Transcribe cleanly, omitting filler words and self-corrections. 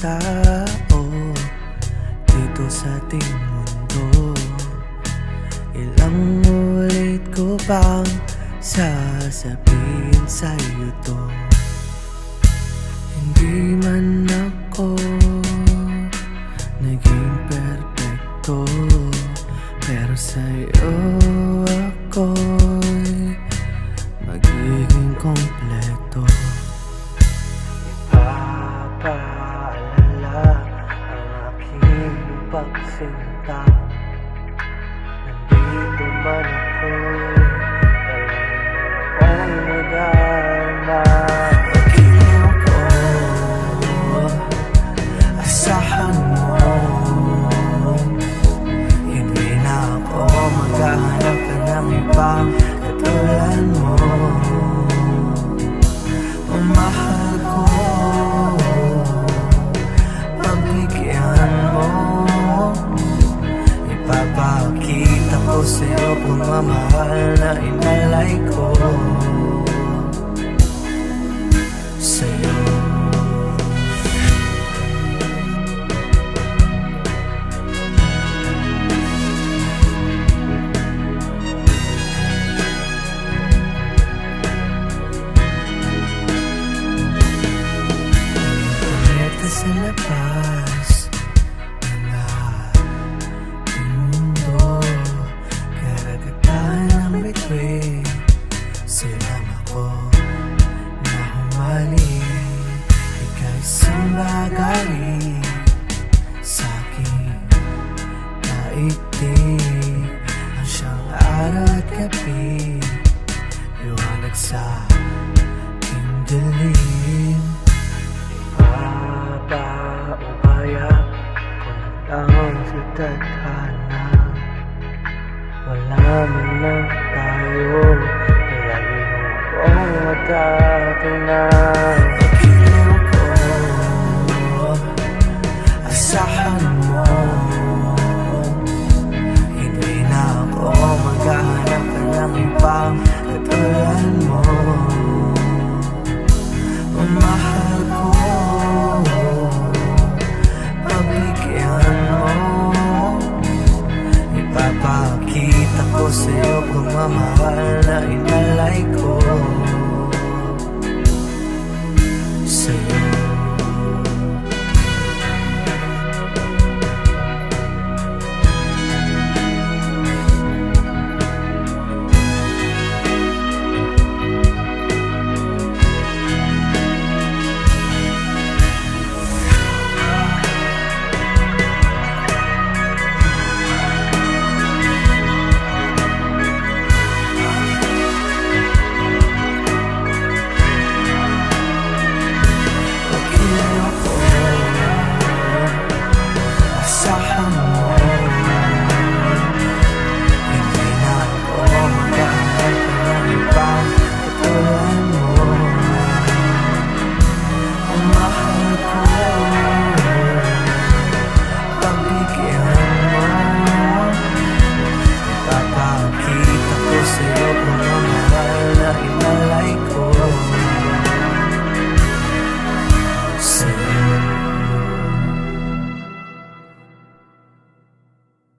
tao dito sa ating mundo. Ilang ulit ko bang sasabihin sa'yo to? Hindi man ako naging perfecto, pero sa'yo ako'y magiging kompleto. Ipapaalala ang aking pagsinta. Nandito man ako'y alam mo darama. Pag-ilaw ko, asahan mo, hindi na ako maghahanap ka ng ibang katulad mo. Mahal ko, pagbigyan mo, ipapakita ko sa'yo pagmamahal na inalay ko sa'yo. Sa labas ng ating mundo, karagatan ang bituin. Silang ako na humali, ika'y isang bagay sa aking daigdig. Ang siyang araw at gabi, liwanag sa aking dilim. Paubaya ko na lang sa tadhana. Wala man lang tayo, palagi mo kong matatina.